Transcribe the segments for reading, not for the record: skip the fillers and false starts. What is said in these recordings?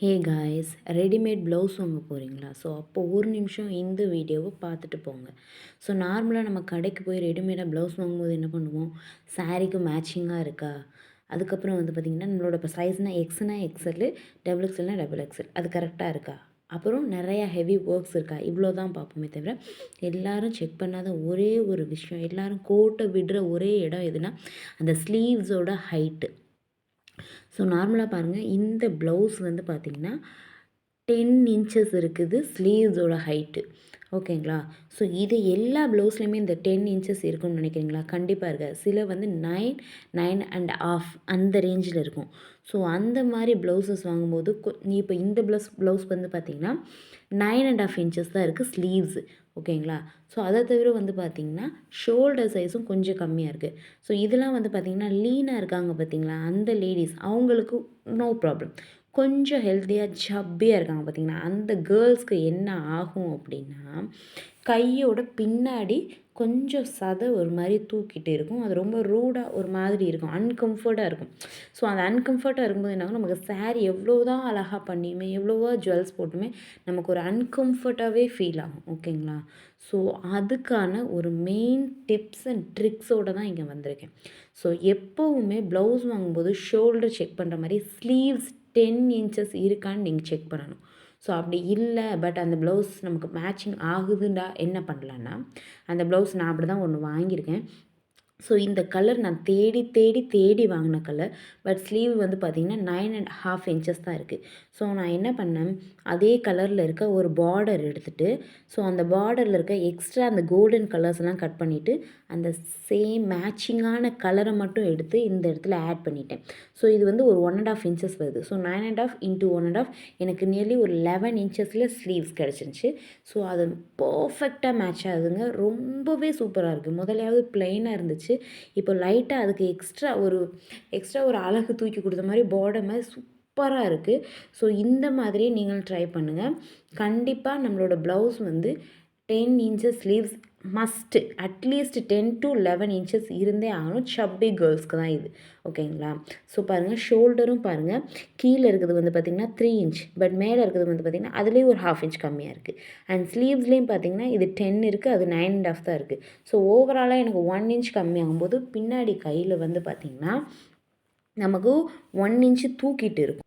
Hey guys, readymade blouse வாங்க போகிறீங்களா? So அப்போ ஒரு நிமிஷம் இந்த வீடியோவை பார்த்துட்டு போங்க. ஸோ நார்மலாக நம்ம கடைக்கு போய் ரெடிமேடாக ப்ளவுஸ் வாங்கும்போது என்ன பண்ணுவோம்? சாரீக்கு மேட்சிங்காக இருக்கா? அதுக்கப்புறம் வந்து பார்த்திங்கன்னா நம்மளோட இப்போ சைஸ்னால் எக்ஸ்னா எக்ஸ்எல், டபுள் எக்ஸ்எல்னா டபுள் எக்ஸ்எல், அது கரெக்டாக இருக்கா? அப்புறம் நிறையா ஹெவி ஒர்க்ஸ் இருக்கா? இவ்வளோ தான் பார்ப்போமே தவிர எல்லோரும் செக் பண்ணாத ஒரே ஒரு விஷயம், எல்லோரும் கோட்டை விடுற ஒரே இடம் எதுனா அந்த ஸ்லீவ்ஸோட ஹைட்டு. ஸோ நார்மலாக பாருங்கள், இந்த ப்ளவுஸ் வந்து பார்த்திங்கன்னா 10 இன்ச்சஸ் இருக்குது ஸ்லீவ்ஸோட ஹைட்டு. ஓகேங்களா? ஸோ இது எல்லா ப்ளவுஸ்லையுமே இந்த 10 இன்ச்சஸ் இருக்குன்னு நினைக்கிறீங்களா? கண்டிப்பாக இருக்காது. சில வந்து 9, 9.5 அந்த ரேஞ்சில் இருக்கும். ஸோ அந்த மாதிரி ப்ளவுசஸ் வாங்கும்போது இப்போ இந்த ப்ளவுஸ் வந்து பார்த்திங்கன்னா 9.5 இன்ச்சஸ் தான் இருக்குது ஸ்லீவ்ஸு. ஓகேங்களா? ஸோ அதை தவிர வந்து பார்த்திங்கன்னா ஷோல்டர் சைஸும் கொஞ்சம் கம்மியாக இருக்குது. ஸோ இதெல்லாம் வந்து பார்த்திங்கன்னா லீனாக இருக்காங்க பார்த்திங்களா, அந்த லேடிஸ் அவங்களுக்கு நோ ப்ராப்ளம். கொஞ்சம் ஹெல்த்தியாக சப்பியாக இருக்காங்க பார்த்திங்கன்னா, அந்த கேர்ள்ஸ்க்கு என்ன ஆகும் அப்படின்னா, கையோட பின்னாடி கொஞ்சம் சதை ஒரு மாதிரி தூக்கிட்டு இருக்கும். அது ரொம்ப ரூடாக ஒரு மாதிரி இருக்கும், அன்கம்ஃபர்ட்டாக இருக்கும். ஸோ அந்த அன்கம்ஃபர்ட்டாக இருக்கும்போது என்ன ஆகும், நமக்கு சாரீ எவ்வளோ தான் அழகாக பண்ணியுமே, எவ்வளோவா ஜுவல்ஸ் போட்டுமே நமக்கு ஒரு அன்கம்ஃபர்ட்டாகவே ஃபீல் ஆகும். ஓகேங்களா? ஸோ அதுக்கான ஒரு மெயின் டிப்ஸ் அண்ட் ட்ரிக்ஸோடு தான் இங்கே வந்திருக்கேன். ஸோ எப்போவுமே ப்ளவுஸ் வாங்கும்போது ஷோல்டர் செக் பண்ணுற மாதிரி ஸ்லீவ்ஸ் 10 இன்ச்சஸ் இருக்கான்னு நீங்கள் செக் பண்ணணும். ஸோ அப்படி இல்லை, பட் அந்த ப்ளவுஸ் நமக்கு மேட்சிங் ஆகுதுண்டா என்ன பண்ணலான்னா, அந்த ப்ளவுஸ் நான் அப்படி தான் ஒன்று வாங்கியிருக்கேன். ஸோ இந்த கலர் நான் தேடி தேடி தேடி வாங்கின கலர். பட் ஸ்லீவ் வந்து பார்த்திங்கன்னா 9.5 இன்ச்சஸ் தான் இருக்குது. ஸோ நான் என்ன பண்ணேன், அதே கலரில் இருக்க ஒரு பார்டர் எடுத்துகிட்டு, ஸோ அந்த பார்டரில் இருக்க எக்ஸ்ட்ரா அந்த கோல்டன் கலர்ஸ்லாம் கட் பண்ணிவிட்டு, அந்த சேம் மேட்சிங்கான கலரை மட்டும் எடுத்து இந்த இடத்துல ஆட் பண்ணிட்டேன். ஸோ இது வந்து ஒரு 1.5 இன்ச்சஸ் வருது. ஸோ 9.5 இன்ட்டு 1.5 எனக்கு நியர்லி ஒரு 11 இன்ச்சஸில் ஸ்லீவ்ஸ் கிடச்சிருந்துச்சு. ஸோ அது பர்ஃபெக்டாக மேட்ச் ஆகுதுங்க. ரொம்பவே சூப்பராக இருக்குது. முதலையாவது ப்ளெயினாக இருந்துச்சு. இப்போ லைட்டாக அதுக்கு எக்ஸ்ட்ரா ஒரு அழகு தூக்கி கொடுத்த மாதிரி பார்டர் மாதிரி சூப்பராக இருக்குது. ஸோ இந்த மாதிரியே நீங்களும் ட்ரை பண்ணுங்கள். கண்டிப்பாக நம்மளோட ப்ளவுஸ் வந்து 10 inches sleeves must. At least 10 to 11 inches இருந்தே ஆகணும். சப்பி கேர்ள்ஸ்க்கு தான் இது. ஓகேங்களா? ஸோ பாருங்கள், ஷோல்டரும் பாருங்கள், கீழே இருக்கிறது வந்து பார்த்திங்கன்னா 3 இன்ச், பட் மேலே இருக்கிறது வந்து பார்த்திங்கன்னா அதுலேயும் ஒரு 1/2 இன்ச் கம்மியாக இருக்குது. அண்ட் ஸ்லீவ்ஸ்லேயும் பார்த்திங்கன்னா இது 10 இருக்குது, அது 9.5 தான் இருக்குது. ஸோ ஓவராலாக எனக்கு 1 இன்ச் கம்மியாகும்போது பின்னாடி கையில் வந்து பார்த்திங்கன்னா நமக்கு 1 இன்ச்சு தூக்கிட்டு இருக்கும்.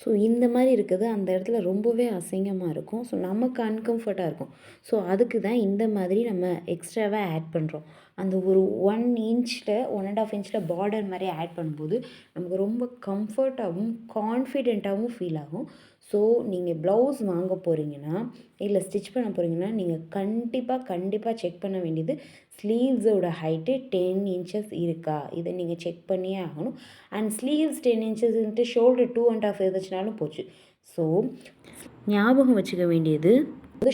ஸோ இந்த மாதிரி இருக்குது, அந்த இடத்துல ரொம்பவே அசிங்கமாக இருக்கும். ஸோ நமக்கு அன்கம்ஃபர்ட்டாக இருக்கும். ஸோ அதுக்கு தான் இந்த மாதிரி நம்ம எக்ஸ்ட்ராவாக ஆட் பண்ணுறோம். அந்த ஒரு 1 இன்ச்சில் 1.5 இன்ச்சில் பார்டர் மாதிரி ஆட் பண்ணும்போது நமக்கு ரொம்ப கம்ஃபர்ட்டாகவும் கான்ஃபிடென்ட்டாகவும் ஃபீல் ஆகும். ஸோ நீங்கள் ப்ளவுஸ் வாங்க போகிறீங்கன்னா, இல்லை ஸ்டிச் பண்ண போகிறீங்கன்னா, நீங்கள் கண்டிப்பாக செக் பண்ண வேண்டியது ஸ்லீவ்ஸோட ஹைட்டு 10 இன்ச்சஸ் இருக்கா? இதை நீங்கள் செக் பண்ணியே ஆகணும். அண்ட் ஸ்லீவ்ஸ் 10 இன்ச்சஸ்ன்ட்டு ஷோல்டர் 2.5 இருந்துச்சுனாலும் போச்சு. ஸோ ஞாபகம் வச்சுக்க வேண்டியது,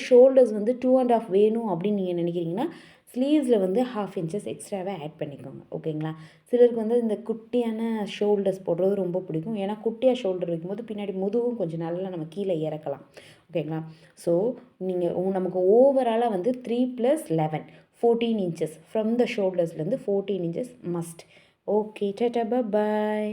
ஷோல்டர்ஸ் வந்து 2.5 வேணும் அப்படின்னு நீங்கள் நினைக்கிறீங்கன்னா, ஸ்லீவ்ஸில் வந்து 1/2 இன்ச்சஸ் எக்ஸ்ட்ராவே ஆட் பண்ணிக்கோங்க. ஓகேங்களா? சிலருக்கு வந்து இந்த குட்டியான ஷோல்டர்ஸ் போடுறது ரொம்ப பிடிக்கும். ஏன்னா குட்டியாக ஷோல்டர் வைக்கும்போது பின்னாடி முதுகும் கொஞ்சம் நல்லா நம்ம கீழே இறக்கலாம். ஓகேங்களா? ஸோ நீங்கள் நமக்கு ஓவராலாக வந்து 3 + 11 14 இன்ச்சஸ் ஃப்ரம் த ஷோல்டர்ஸ்லேருந்து 14 இன்ச்சஸ் மஸ்ட். ஓகே, டாடா, பாய்.